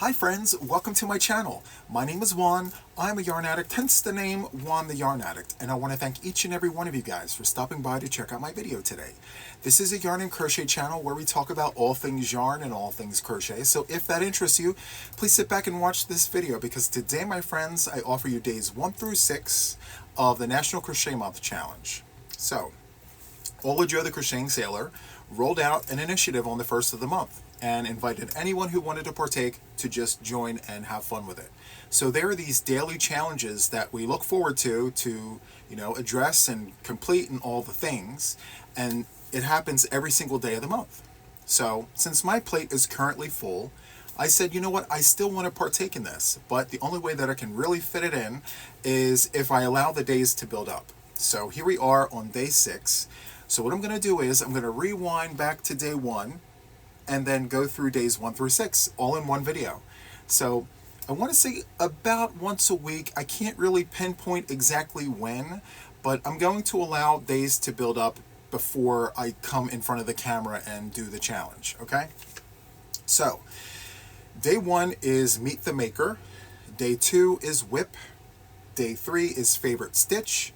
Hi friends, welcome to my channel. My name is Juan. I'm a yarn addict, hence the name Juan the Yarn Addict, and I want to thank each and every one of you guys for stopping by to check out my video today. This is a yarn and crochet channel where we talk about all things yarn and all things crochet, so if that interests you, please sit back and watch this video because today, my friends, I offer you days 1 through 6 of the National Crochet Month challenge. So, Ola Joe the Crocheting Sailor rolled out an initiative on the first of the month and invited anyone who wanted to partake to just join and have fun with it. So there are these daily challenges that we look forward to address and complete and all the things, and it happens every single day of the month. So since my plate is currently full, I said, you know what, I still want to partake in this, but the only way that I can really fit it in is if I allow the days to build up. So here we are on day 6. So what I'm going to do is I'm going to rewind back to day 1 and then go through days 1 through 6 all in one video. So I want to say about once a week. I can't really pinpoint exactly when, but I'm going to allow days to build up before I come in front of the camera and do the challenge, okay? So day 1 is Meet the Maker. Day 2 is Whip. Day 3 is Favorite Stitch.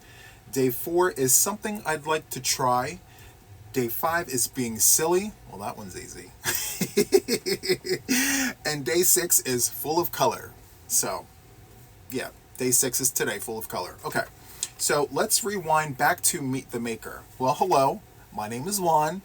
Day 4 is Something I'd Like to Try. Day 5 is Being Silly. Well, that one's easy. And day 6 is Full of Color. So, yeah, day 6 is today, Full of Color. Okay, so let's rewind back to Meet the Maker. Well, hello, my name is Juan.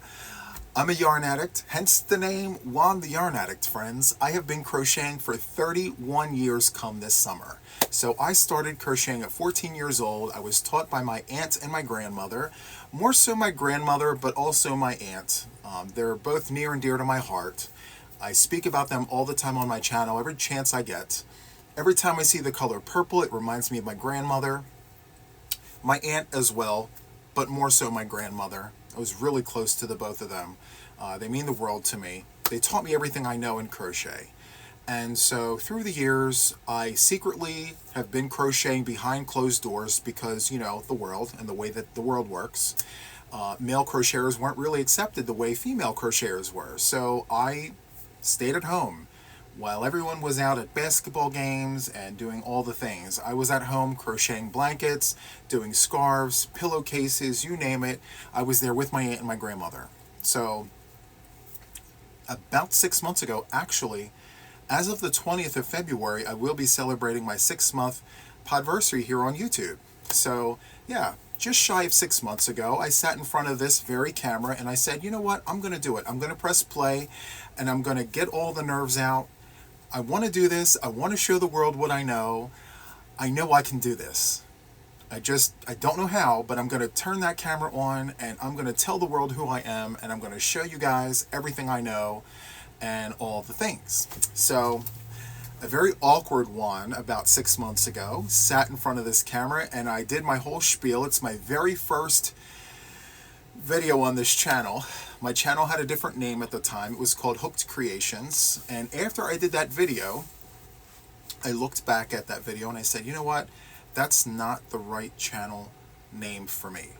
I'm a yarn addict, hence the name Juan the Yarn Addict, friends. I have been crocheting for 31 years come this summer. So I started crocheting at 14 years old. I was taught by my aunt and my grandmother, more so my grandmother, but also my aunt. They're both near and dear to my heart. I speak about them all the time on my channel, every chance I get. Every time I see the color purple, it reminds me of my grandmother, my aunt as well, but more so my grandmother. I was really close to the both of them. They mean the world to me. They taught me everything I know in crochet. And so through the years, I secretly have been crocheting behind closed doors because, you know, the world and the way that the world works. Male crocheters weren't really accepted the way female crocheters were. So I stayed at home while everyone was out at basketball games and doing all the things. I was at home crocheting blankets, doing scarves, pillowcases, you name it. I was there with my aunt and my grandmother. So about 6 months ago, actually, as of the 20th of February, I will be celebrating my 6-month podversary here on YouTube. So yeah, just shy of 6 months ago, I sat in front of this very camera and I said, you know what, I'm going to do it. I'm going to press play and I'm going to get all the nerves out. I want to do this. I want to show the world what I know. I know I can do this. I don't know how, but I'm going to turn that camera on and I'm going to tell the world who I am and I'm going to show you guys everything I know and all the things. So a very awkward one about 6 months ago, sat in front of this camera and I did my whole spiel. It's my very first video on this channel. My channel had a different name at the time. It was called Hooked Creations. And after I did that video, I looked back at that video and I said, you know what? That's not the right channel name for me.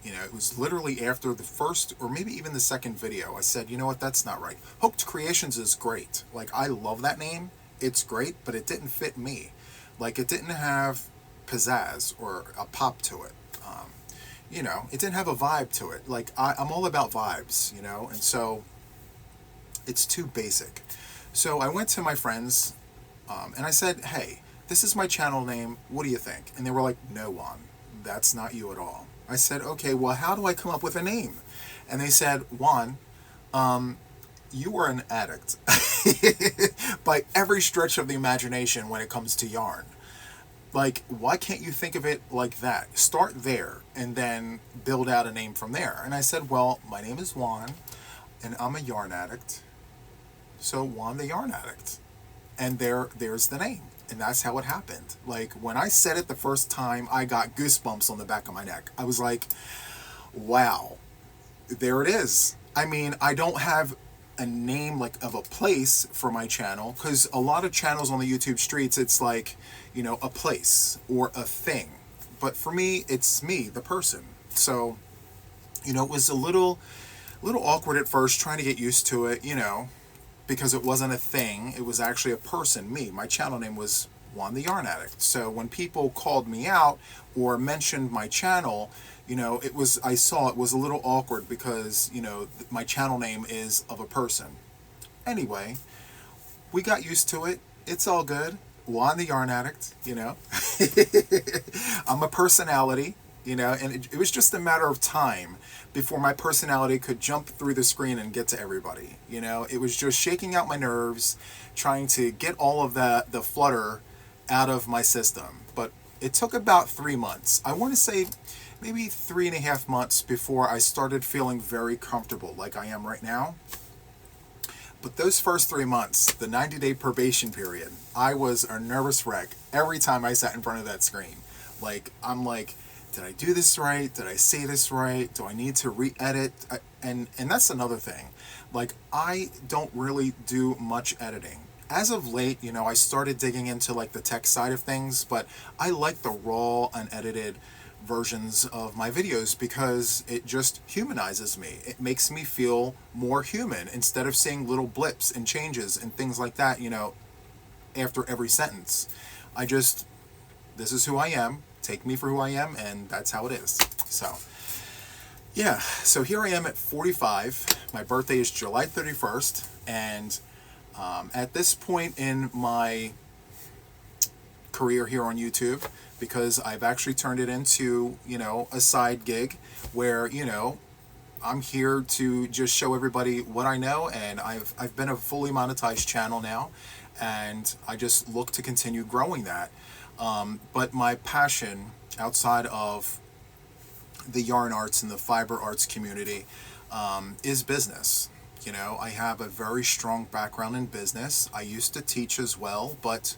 You know, it was literally after the first or maybe even the second video, I said, you know what? That's not right. Hooked Creations is great. Like, I love that name. It's great, but it didn't fit me. Like, it didn't have pizzazz or a pop to it. You know, it didn't have a vibe to it. Like, I'm all about vibes, you know, and so it's too basic. So I went to my friends and I said, hey, this is my channel name. What do you think? And they were like, no, Juan, that's not you at all. I said, okay, well, how do I come up with a name? And they said, Juan, you are an addict by every stretch of the imagination when it comes to yarn. Like, why can't you think of it like that? Start there and then build out a name from there. And I said, well, my name is Juan and I'm a yarn addict. So Juan the Yarn Addict. And there's the name. And that's how it happened. Like, when I said it the first time, I got goosebumps on the back of my neck. I was like, wow, there it is. I mean, I don't have a name like of a place for my channel, because a lot of channels on the YouTube streets, it's like, you know, a place or a thing. But for me, it's me, the person. So, you know, it was a little awkward at first, trying to get used to it, you know. because it wasn't a thing. It was actually a person, me. My channel name was Juan the Yarn Addict. So when people called me out or mentioned my channel, you know, I saw it was a little awkward because, you know, my channel name is of a person. Anyway, we got used to it. It's all good. Juan the Yarn Addict, you know. I'm a personality, you know, and it was just a matter of time before my personality could jump through the screen and get to everybody. You know, it was just shaking out my nerves, trying to get all of the flutter out of my system. But it took about 3 months. I want to say maybe 3.5 months before I started feeling very comfortable like I am right now. But those first 3 months, the 90-day probation period, I was a nervous wreck every time I sat in front of that screen. Like, I'm like, did I do this right? Did I say this right? Do I need to re-edit? And that's another thing. Like, I don't really do much editing. As of late, you know, I started digging into like the tech side of things, but I like the raw, unedited versions of my videos because it just humanizes me. It makes me feel more human instead of seeing little blips and changes and things like that, you know, after every sentence. This is who I am. Take me for who I am, and that's how it is. So, yeah. So here I am at 45. My birthday is July 31st, and at this point in my career here on YouTube, because I've actually turned it into, you know, a side gig where, you know, I'm here to just show everybody what I know, and I've been a fully monetized channel now, and I just look to continue growing that. But my passion outside of the yarn arts and the fiber arts community is business. You know, I have a very strong background in business. I used to teach as well, but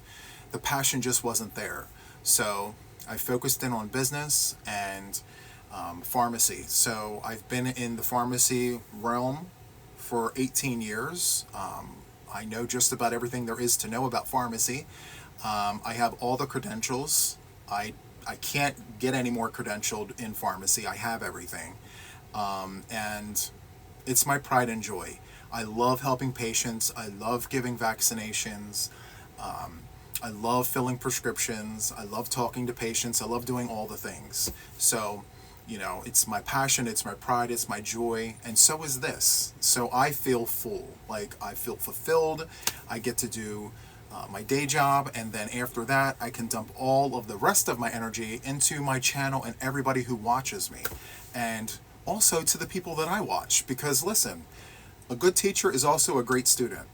the passion just wasn't there. So I focused in on business and pharmacy. So I've been in the pharmacy realm for 18 years. I know just about everything there is to know about pharmacy. I have all the credentials. I can't get any more credentialed in pharmacy. I have everything. And it's my pride and joy. I love helping patients. I love giving vaccinations. I love filling prescriptions. I love talking to patients. I love doing all the things. So, you know, it's my passion, it's my pride, it's my joy, and so is this. So I feel full. Like, I feel fulfilled. I get to do my day job, and then after that, I can dump all of the rest of my energy into my channel and everybody who watches me. And also to the people that I watch, because listen, a good teacher is also a great student.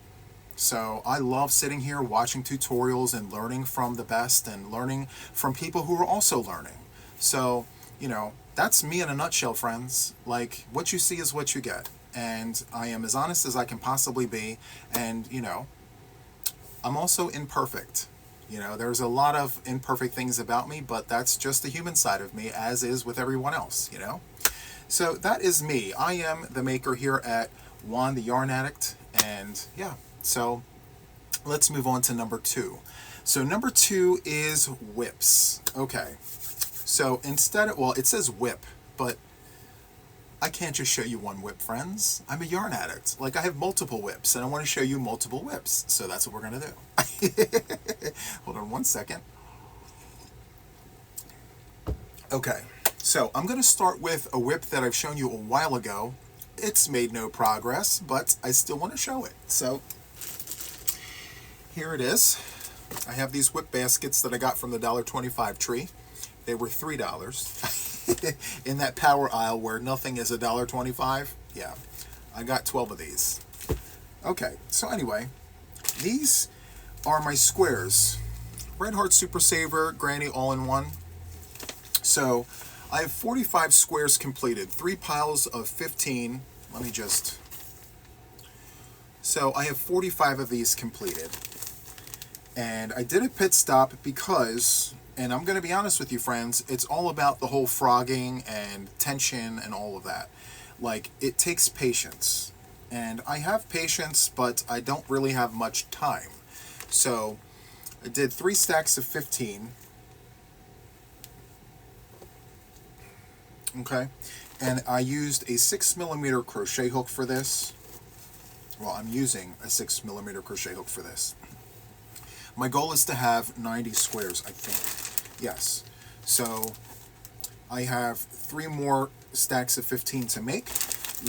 So I love sitting here watching tutorials and learning from the best and learning from people who are also learning. So, you know, that's me in a nutshell, friends. Like, what you see is what you get. And I am as honest as I can possibly be. And, you know, I'm also imperfect. You know, there's a lot of imperfect things about me, but that's just the human side of me, as is with everyone else, you know? So that is me. I am the maker here at Juan the Yarn Addict. And yeah. So let's move on to number 2. So number 2 is whips. Okay. So instead of, well, it says whip, but I can't just show you one whip, friends. I'm a yarn addict. Like, I have multiple whips, and I want to show you multiple whips. So that's what we're going to do. Hold on one second. Okay. So I'm going to start with a whip that I've shown you a while ago. It's made no progress, but I still want to show it. So here it is. I have these whip baskets that I got from the $1.25 tree. They were $3. In that power aisle where nothing is $1.25, yeah, I got 12 of these. Okay, so anyway, these are my squares. Red Heart Super Saver Granny All-in-One. So I have 45 squares completed, 3 piles of 15. Let me just... So I have 45 of these completed. And I did a pit stop because, and I'm going to be honest with you, friends, it's all about the whole frogging and tension and all of that. Like, it takes patience. And I have patience, but I don't really have much time. So I did 3 stacks of 15. Okay. And I used a 6mm crochet hook for this. Well, I'm using a 6mm crochet hook for this. My goal is to have 90 squares, I think. Yes. So I have 3 more stacks of 15 to make.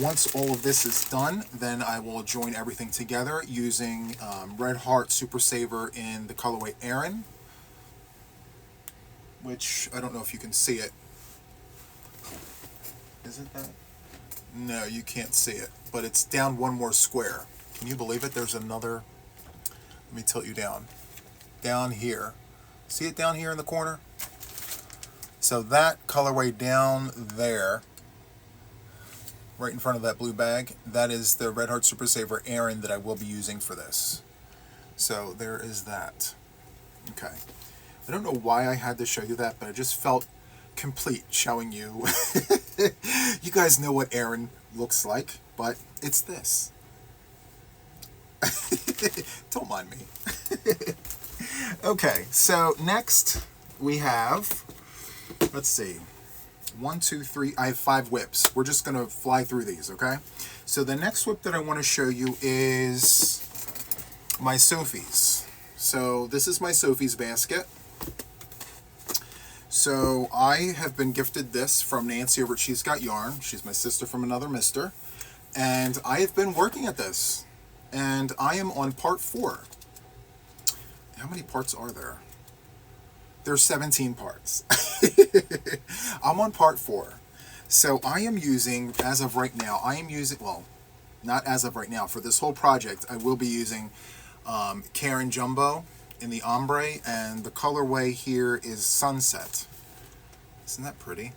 Once all of this is done, then I will join everything together using Red Heart Super Saver in the colorway Erin, which I don't know if you can see it. Is it that? No, you can't see it, but it's down 1 more square. Can you believe it? There's another. Let me tilt you down. Down here. See it down here in the corner? So that colorway down there, right in front of that blue bag, that is the Red Heart Super Saver Erin that I will be using for this. So there is that. Okay. I don't know why I had to show you that, but I just felt complete showing you. You guys know what Erin looks like, but it's this. Don't mind me. Okay, so next we have, let's see, 1, 2, 3, I have 5 whips. We're just going to fly through these, okay? So the next whip that I want to show you is my Sophie's. So this is my Sophie's basket. So I have been gifted this from Nancy over at She's Got Yarn. She's my sister from another mister. And I have been working at this. And I am on part 4. How many parts are there? There's 17 parts. I'm on part 4. So I am using, as of right now, well, not as of right now, for this whole project, I will be using Karen Jumbo in the ombre, and the colorway here is Sunset. Isn't that pretty?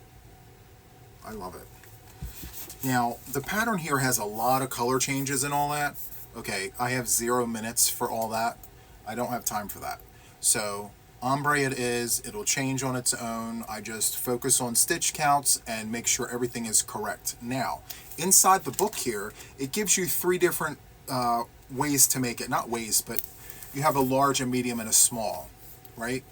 I love it. Now, the pattern here has a lot of color changes and all that. Okay, I have 0 minutes for all that. I don't have time for that. So, ombre it is. It'll change on its own. I just focus on stitch counts and make sure everything is correct. Now, inside the book here, it gives you 3 different ways to make it. Not ways, but you have a large, a medium, and a small, right?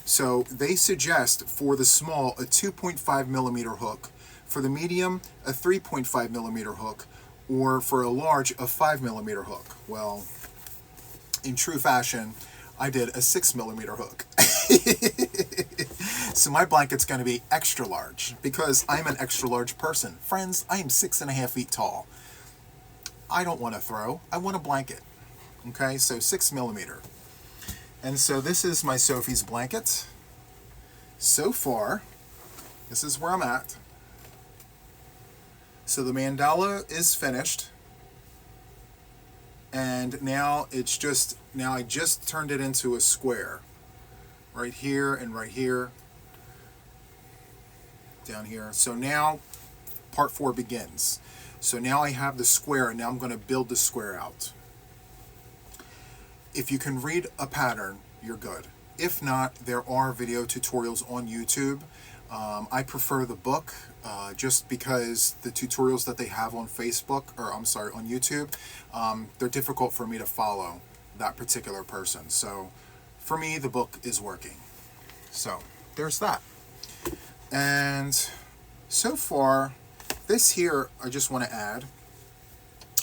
So they suggest for the small a 2.5mm hook, for the medium a 3.5mm hook, or for a large a 5mm hook. Well, in true fashion, I did a 6mm hook. So my blanket's going to be extra large because I'm an extra large person. Friends, I am 6.5 feet tall. I don't want to throw. I want a blanket. Okay, so 6mm. And so this is my Sophie's blanket. So far, this is where I'm at. So the mandala is finished. And now it's just, I just turned it into a square. Right here and right here. Down here. So now part 4 begins. So now I have the square, and now I'm going to build the square out. If you can read a pattern, you're good. If not, there are video tutorials on YouTube. I prefer the book just because the tutorials that they have on Facebook, or I'm sorry, on YouTube, they're difficult for me to follow that particular person. So for me, the book is working. So there's that. And so far, this here, I just want to add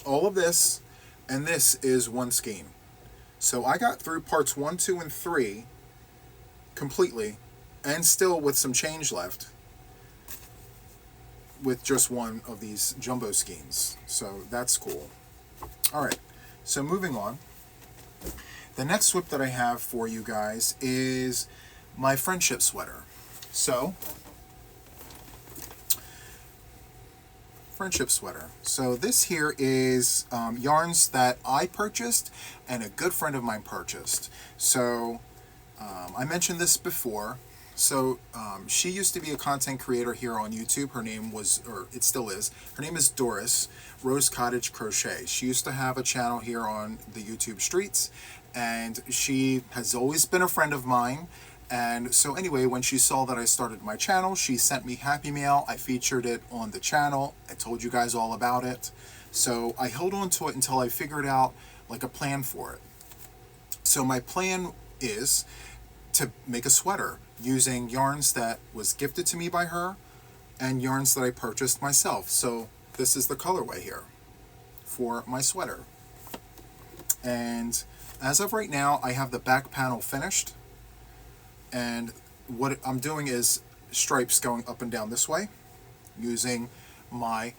all of this, and this is one skein. So I got through parts 1, 2, and 3 completely, and still with some change left, with just one of these jumbo skeins. So that's cool. Alright, so moving on. The next whip that I have for you guys is my friendship sweater. So, friendship sweater. So this here is yarns that I purchased and a good friend of mine purchased. So I mentioned this before. So she used to be a content creator here on YouTube. Her name was, or it still is, her name is Doris Rose Cottage Crochet. She used to have a channel here on the YouTube streets, and she has always been a friend of mine. And so anyway, when she saw that I started my channel, she sent me Happy Mail. I featured it on the channel. I told you guys all about it. So I held on to it until I figured out like a plan for it. So my plan is to make a sweater using yarns that was gifted to me by her and yarns that I purchased myself. So this is the colorway here for my sweater. And as of right now, I have the back panel finished. And what I'm doing is stripes going up and down this way using my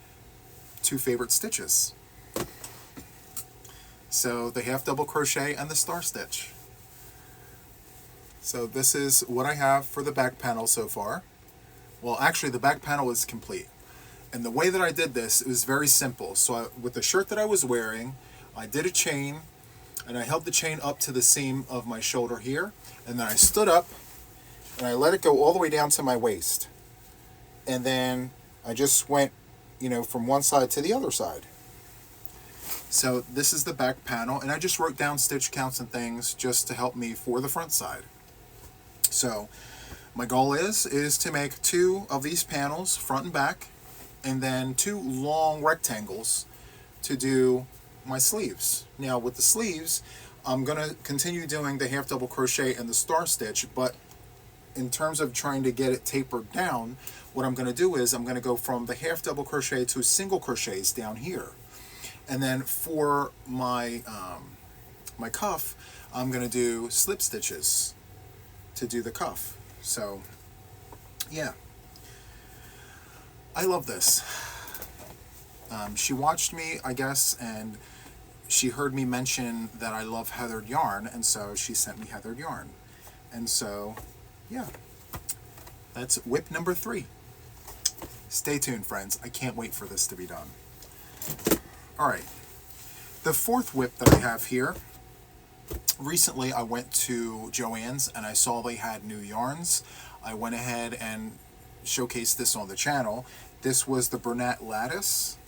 two favorite stitches. So the half double crochet and the star stitch. So this is what I have for the back panel so far. Well, actually the back panel is complete. And the way that I did this, it was very simple. So with the shirt that I was wearing, I did a chain, and I held the chain up to the seam of my shoulder here, and then I stood up, and I let it go all the way down to my waist. And then I just went, from one side to the other side. So this is the back panel, and I just wrote down stitch counts and things just to help me for the front side. So my goal is to make 2 of these panels, front and back, and then 2 long rectangles to do my sleeves. Now with the sleeves, I'm going to continue doing the half double crochet and the star stitch, but in terms of trying to get it tapered down, what I'm going to do is I'm going to go from the half double crochet to single crochets down here. And then for my my cuff, I'm going to do slip stitches to do the cuff. So yeah, I love this. She watched me, I guess, and she heard me mention that I love heathered yarn, and so she sent me heathered yarn. And so yeah, that's whip number 3. Stay tuned, friends. I can't wait for this to be done. All right, the 4th whip that I have here. Recently, I went to Joann's and I saw they had new yarns. I went ahead and showcased this on the channel. This was the Bernat Lattice.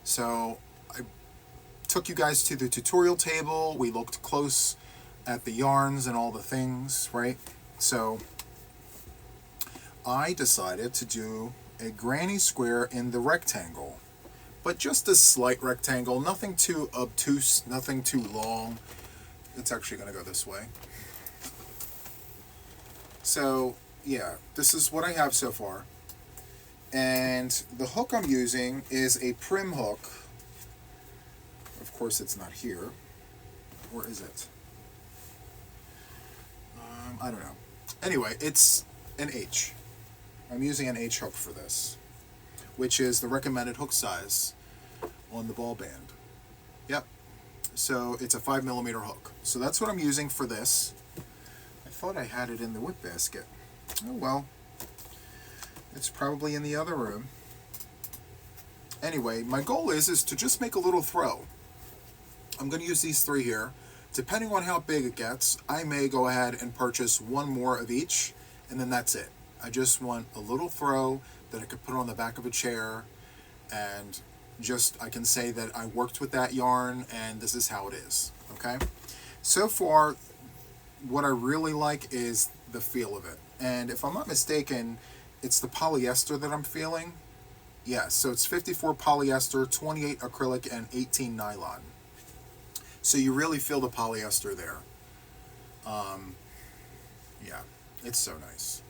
So I took you guys to the tutorial table. We looked close at the yarns and all the things, right? So I decided to do a granny square in the rectangle, but just a slight rectangle, nothing too obtuse, nothing too long. It's actually going to go this way. So yeah, this is what I have so far. And the hook I'm using is a prim hook. Of course it's not here. Or is it? I don't know. Anyway, it's an H. I'm using an H hook for this, which is the recommended hook size on the ball band. Yep. So it's a 5mm hook. So that's what I'm using for this. I thought I had it in the whip basket. Oh well. It's probably in the other room. Anyway, my goal is to just make a little throw. I'm going to use these 3 here. Depending on how big it gets, I may go ahead and purchase 1 more of each, and then that's it. I just want a little throw that I could put on the back of a chair, and just I can say that I worked with that yarn, and this is how it is. Okay? So far, what I really like is the feel of it. And if I'm not mistaken, it's the polyester that I'm feeling. Yeah, so it's 54 polyester, 28 acrylic, and 18 nylon. So you really feel the polyester there. Yeah, it's so nice.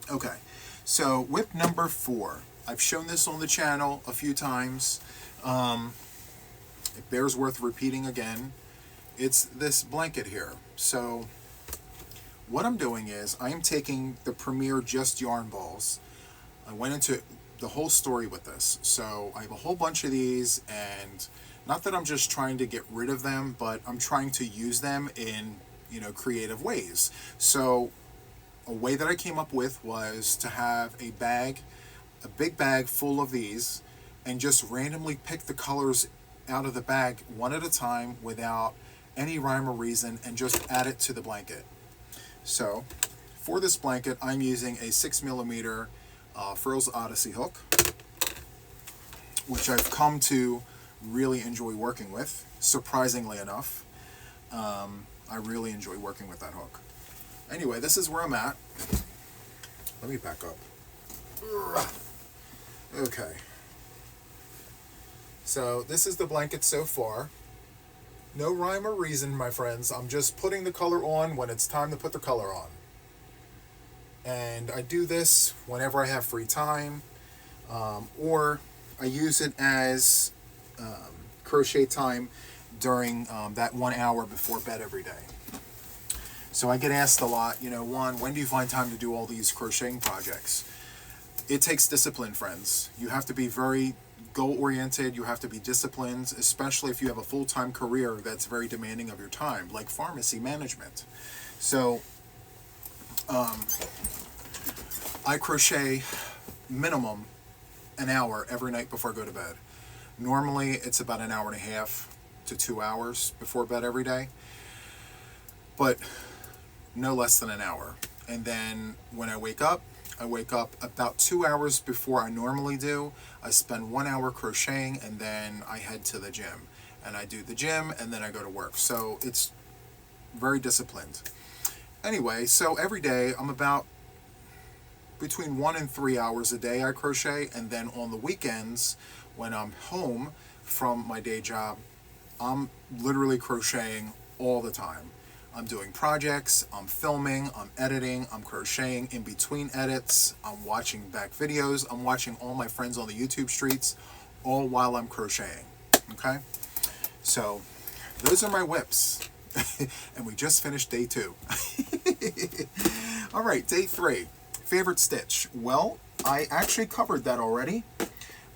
Okay, so whip number 4. I've shown this on the channel a few times. It bears worth repeating again. It's this blanket here. So what I'm doing is I am taking the Premier Just Yarn balls. I went into the whole story with this. So I have a whole bunch of these, and not that I'm just trying to get rid of them, but I'm trying to use them in, creative ways. So a way that I came up with was to have a big bag full of these, and just randomly pick the colors out of the bag one at a time without any rhyme or reason, and just add it to the blanket. So for this blanket, I'm using a 6mm Frills Odyssey hook, which I've come to really enjoy working with, surprisingly enough. I really enjoy working with that hook. Anyway, this is where I'm at. Let me back up. Okay. So this is the blanket so far. No rhyme or reason, my friends. I'm just putting the color on when it's time to put the color on. And I do this whenever I have free time, or I use it as crochet time during that 1 hour before bed every day. So I get asked a lot, Juan, when do you find time to do all these crocheting projects? It takes discipline, friends. You have to be very goal-oriented. You have to be disciplined, especially if you have a full-time career that's very demanding of your time, like pharmacy management. So I crochet minimum an hour every night before I go to bed. Normally, it's about an hour and a half to 2 hours before bed every day, but no less than an hour. And then when I wake up about 2 hours before I normally do. I spend 1 hour crocheting, and then I head to the gym. And I do the gym, and then I go to work. So it's very disciplined. Anyway, so every day I'm about between 1 and 3 hours a day I crochet, and then on the weekends when I'm home from my day job, I'm literally crocheting all the time. I'm doing projects, I'm filming, I'm editing, I'm crocheting in between edits, I'm watching back videos, I'm watching all my friends on the YouTube streets, all while I'm crocheting, okay? So, those are my whips. And we just finished day 2. All right, day 3. Favorite stitch. Well, I actually covered that already,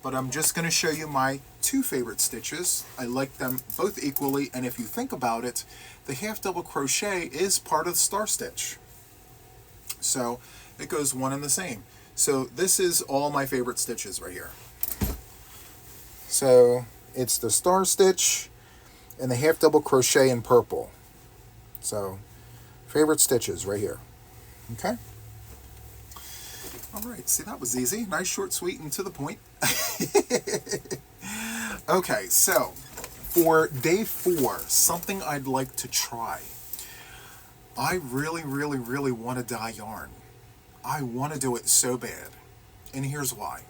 but I'm just going to show you my 2 favorite stitches. I like them both equally, and if you think about it, the half double crochet is part of the star stitch. So it goes one and the same. So this is all my favorite stitches right here. So it's the star stitch and the half double crochet in purple. So favorite stitches right here. Okay. All right, see, that was easy. Nice, short, sweet, and to the point. Okay, so for day 4, something I'd like to try. I really, really, really want to dye yarn. I want to do it so bad. And here's why.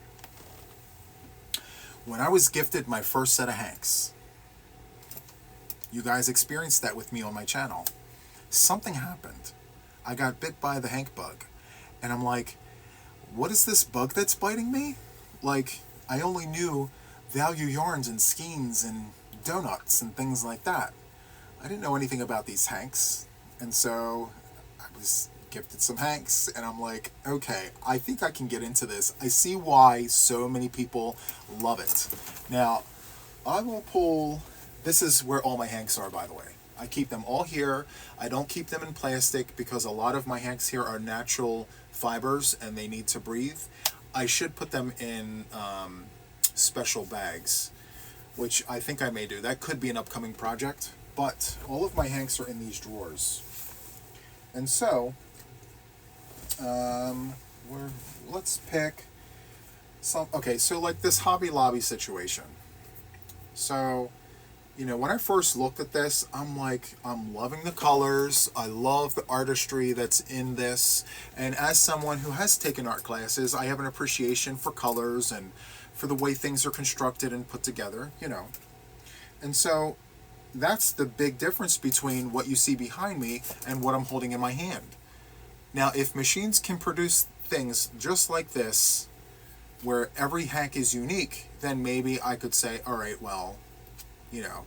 When I was gifted my first set of hanks, you guys experienced that with me on my channel. Something happened. I got bit by the hank bug. And I'm like, what is this bug that's biting me? Like, I only knew value yarns and skeins and donuts and things like that. I didn't know anything about these hanks. And so I was gifted some hanks, and I'm like, okay, I think I can get into this. I see why so many people love it. Now, I will pull, this is where all my hanks are, by the way. I keep them all here. I don't keep them in plastic because a lot of my hanks here are natural fibers and they need to breathe. I should put them in special bags, which I think I may do. That could be an upcoming project, but all of my hanks are in these drawers. And so, let's pick some, okay, so like this Hobby Lobby situation. So, you know, when I first looked at this, I'm like, I'm loving the colors. I love the artistry that's in this. And as someone who has taken art classes, I have an appreciation for colors and for the way things are constructed and put together, you know. And so that's the big difference between what you see behind me and what I'm holding in my hand. Now, if machines can produce things just like this, where every hank is unique, then maybe I could say, all right, well, you know,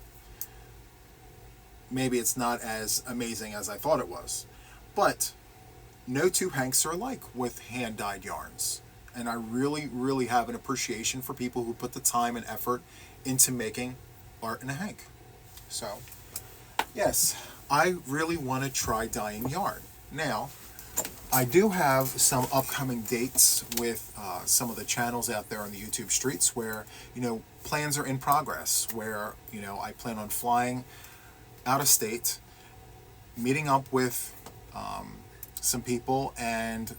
maybe it's not as amazing as I thought it was. But no two hanks are alike with hand-dyed yarns. And I really, really have an appreciation for people who put the time and effort into making art in a hank. So, yes, I really want to try dyeing yarn. Now, I do have some upcoming dates with some of the channels out there on the YouTube streets where, you know, plans are in progress, where, you know, I plan on flying out of state, meeting up with some people, and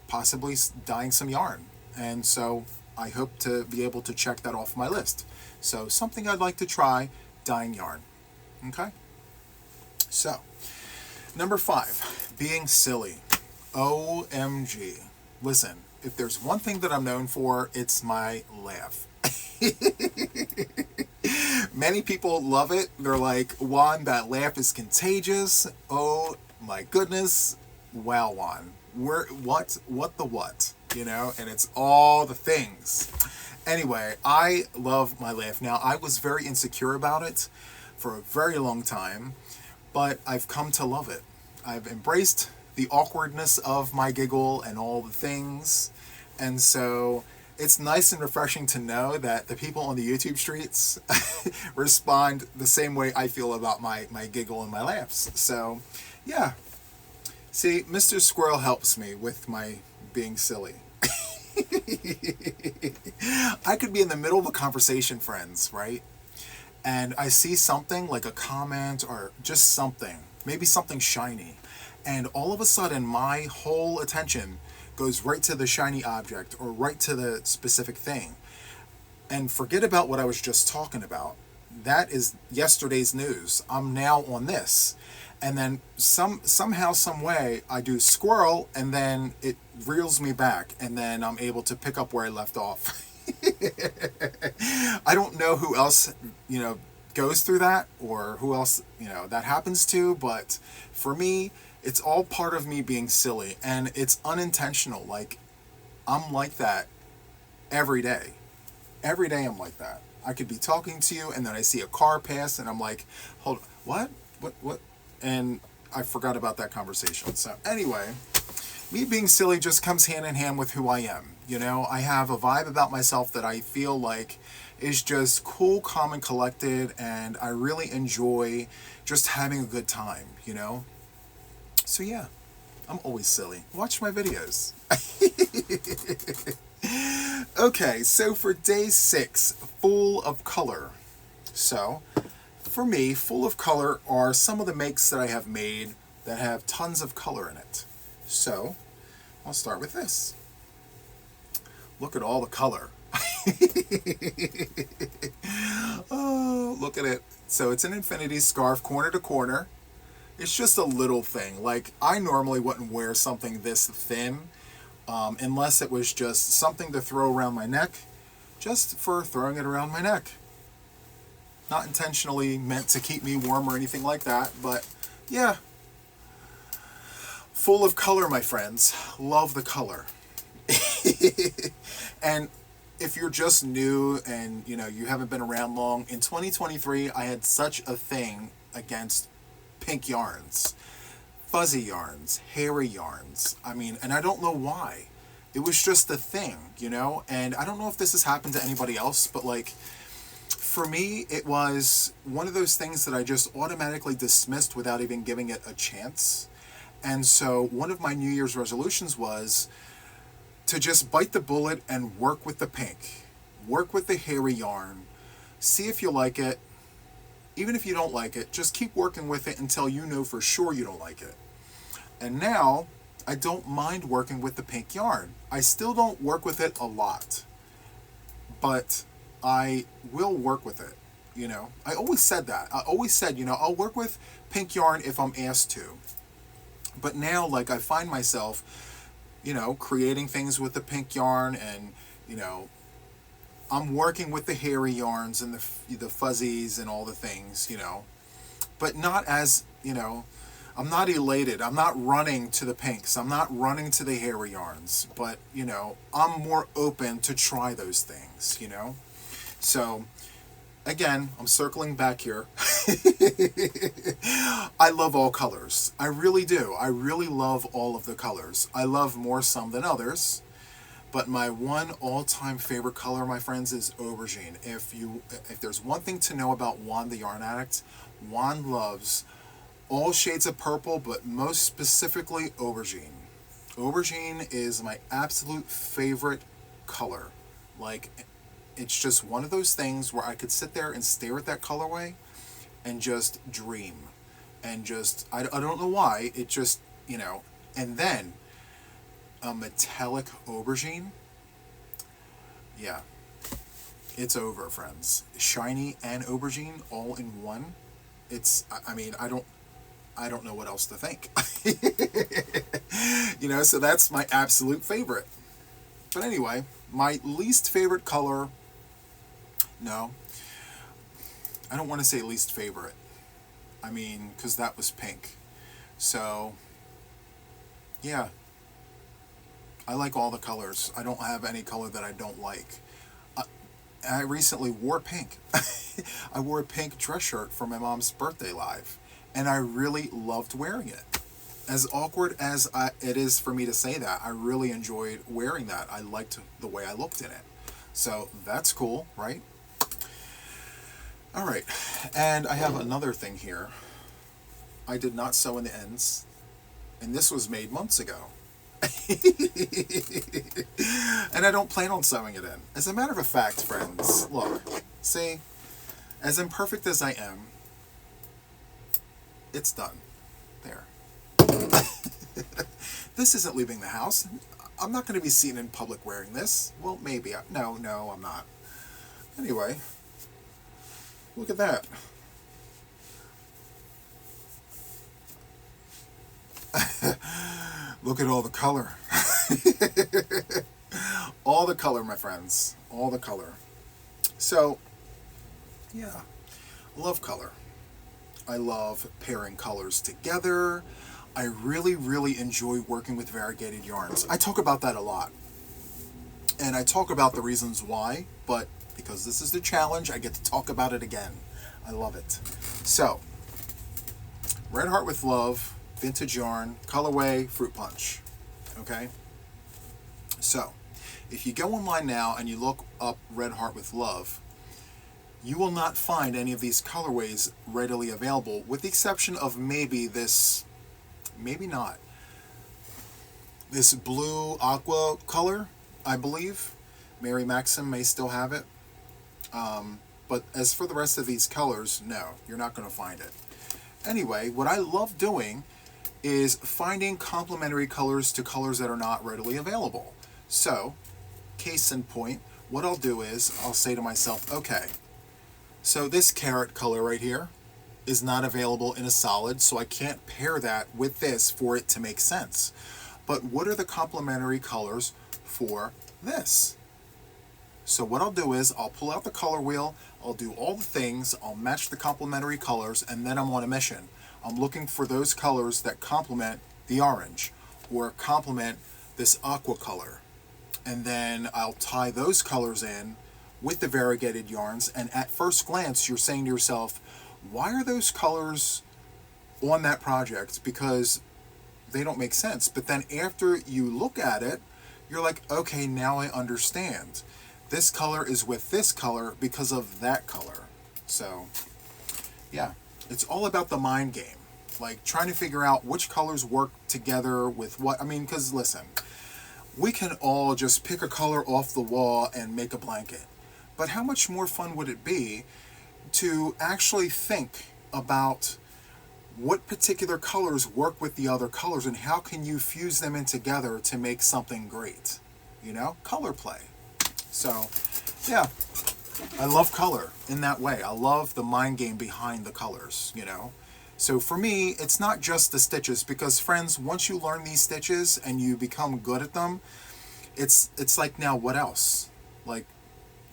possibly dyeing some yarn. And so I hope to be able to check that off my list. So something I'd like to try, dyeing yarn. Okay? So, number 5, being silly. OMG. Listen, if there's one thing that I'm known for, it's my laugh. Many people love it. They're like, Juan, that laugh is contagious. Oh my goodness. Wow, Juan. What the what? You know, and it's all the things. Anyway, I love my laugh. Now, I was very insecure about it, for a very long time, but I've come to love it. I've embraced the awkwardness of my giggle and all the things, and so it's nice and refreshing to know that the people on the YouTube streets respond the same way I feel about my giggle and my laughs. So, yeah. See, Mr. Squirrel helps me with my being silly. I could be in the middle of a conversation, friends, right? And I see something like a comment or just something, maybe something shiny. And all of a sudden, my whole attention goes right to the shiny object or right to the specific thing. And forget about what I was just talking about. That is yesterday's news. I'm now on this. And then somehow, some way, I do squirrel, and then it reels me back, and then I'm able to pick up where I left off. I don't know who else, goes through that, or who else, that happens to, but for me, it's all part of me being silly, and it's unintentional. Like, I'm like that every day. Every day I'm like that. I could be talking to you, and then I see a car pass, and I'm like, hold, what? What? And I forgot about that conversation. So anyway, me being silly just comes hand in hand with who I am. I have a vibe about myself that I feel like is just cool, calm, and collected, and I really enjoy just having a good time, So yeah, I'm always silly. Watch my videos. Okay, so for day 6, full of color. So, for me, full of color are some of the makes that I have made that have tons of color in it. So, I'll start with this. Look at all the color. Oh, look at it. So it's an infinity scarf, corner to corner. It's just a little thing. Like, I normally wouldn't wear something this thin unless it was just something to throw around my neck, just for throwing it around my neck. Not intentionally meant to keep me warm or anything like that, but yeah. Full of color, my friends. Love the color. And if you're just new and you haven't been around long, in 2023 I had such a thing against pink yarns, fuzzy yarns, hairy yarns. And I don't know why. It was just a thing, and I don't know if this has happened to anybody else, but like, for me, it was one of those things that I just automatically dismissed without even giving it a chance. And so one of my New Year's resolutions was to just bite the bullet and work with the pink. Work with the hairy yarn. See if you like it. Even if you don't like it, just keep working with it until you know for sure you don't like it. And now, I don't mind working with the pink yarn. I still don't work with it a lot. But I will work with it, I always said that. I always said, I'll work with pink yarn if I'm asked to. But now, like, I find myself, creating things with the pink yarn, and, I'm working with the hairy yarns and the fuzzies and all the things, But not as, I'm not elated. I'm not running to the pinks. I'm not running to the hairy yarns. But, I'm more open to try those things, So, again, I'm circling back here. I love all colors. I really do. I really love all of the colors. I love more some than others. But my one all-time favorite color, my friends, is aubergine. If there's one thing to know about Juan the Yarn Addict, Juan loves all shades of purple, but most specifically aubergine. Aubergine is my absolute favorite color. Like, it's just one of those things where I could sit there and stare at that colorway and just dream. And just, I don't know why, it just, and then a metallic aubergine, yeah, it's over, friends. Shiny and aubergine all in one. It's, I don't know what else to think. So that's my absolute favorite. But anyway, my least favorite color, no, I don't want to say least favorite. Because that was pink. So, yeah. I like all the colors. I don't have any color that I don't like. I recently wore pink. I wore a pink dress shirt for my mom's birthday live, and I really loved wearing it. As awkward as it is for me to say that, I really enjoyed wearing that. I liked the way I looked in it. So that's cool, right? All right, and I have another thing here. I did not sew in the ends, and this was made months ago. And I don't plan on sewing it in. As a matter of fact, friends, look, see, as imperfect as I am, it's done. There. This isn't leaving the house. I'm not going to be seen in public wearing this. Well, maybe. No, I'm not. Anyway, look at that. Look at all the color. All the color, my friends. All the color. So, yeah, I love color. I love pairing colors together. I really, really enjoy working with variegated yarns. I talk about that a lot. And I talk about the reasons why, but because this is the challenge, I get to talk about it again. I love it. So, Red Heart with Love, vintage yarn, colorway, fruit punch. Okay? So, if you go online now and you look up Red Heart with Love, you will not find any of these colorways readily available, with the exception of maybe this, maybe not, this blue aqua color, I believe. Mary Maxim may still have it. But as for the rest of these colors, no, you're not going to find it. Anyway, what I love doing is finding complementary colors to colors that are not readily available. So, case in point, what I'll do is I'll say to myself, okay, so this carrot color right here is not available in a solid, so I can't pair that with this for it to make sense. But what are the complementary colors for this? So what I'll do is I'll pull out the color wheel, I'll do all the things, I'll match the complementary colors, and then I'm on a mission. I'm looking for those colors that complement the orange or complement this aqua color. And then I'll tie those colors in with the variegated yarns, and at first glance you're saying to yourself, why are those colors on that project? Because they don't make sense. But then after you look at it, you're like, okay, now I understand. This color is with this color because of that color. So, yeah, it's all about the mind game. Like trying to figure out which colors work together with what. I mean, because listen, we can all just pick a color off the wall and make a blanket. But how much more fun would it be to actually think about what particular colors work with the other colors and how can you fuse them in together to make something great? You know, color play. So, yeah, I love color in that way. I love the mind game behind the colors, you know. So for me, it's not just the stitches, because friends, once you learn these stitches and you become good at them, it's like, now what else? Like,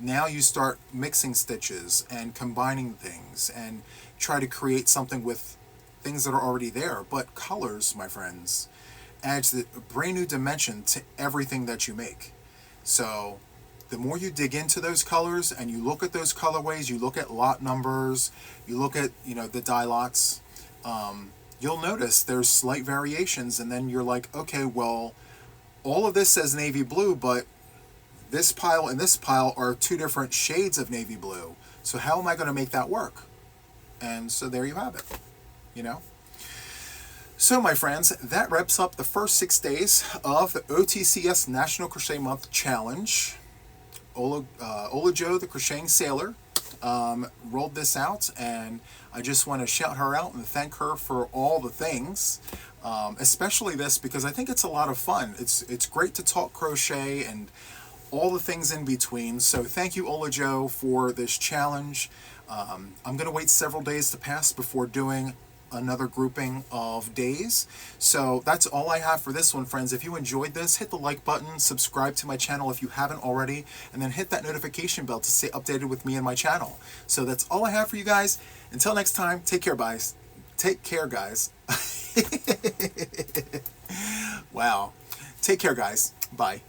now you start mixing stitches and combining things and try to create something with things that are already there. But colors, my friends, adds a brand new dimension to everything that you make. So the more you dig into those colors and you look at those colorways, you look at lot numbers, you look at, you know, the die lots, you'll notice there's slight variations, and then you're like, okay, well, all of this says navy blue, but this pile and this pile are two different shades of navy blue. So how am I going to make that work? And so there you have it, you know? So my friends, that wraps up the first 6 days of the OTCS National Crochet Month Challenge. Ola Jo, the Crocheting Sailor, rolled this out, and I just want to shout her out and thank her for all the things, especially this, because I think it's a lot of fun. It's great to talk crochet and all the things in between. So thank you, Ola Jo, for this challenge. I'm going to wait several days to pass before doing another grouping of days. So that's all I have for this one, friends. If you enjoyed this, hit the like button, subscribe to my channel if you haven't already, and then hit that notification bell to stay updated with me and my channel. So that's all I have for you guys. Until next time, take care, guys. Take care, guys. Wow. Take care, guys. Bye.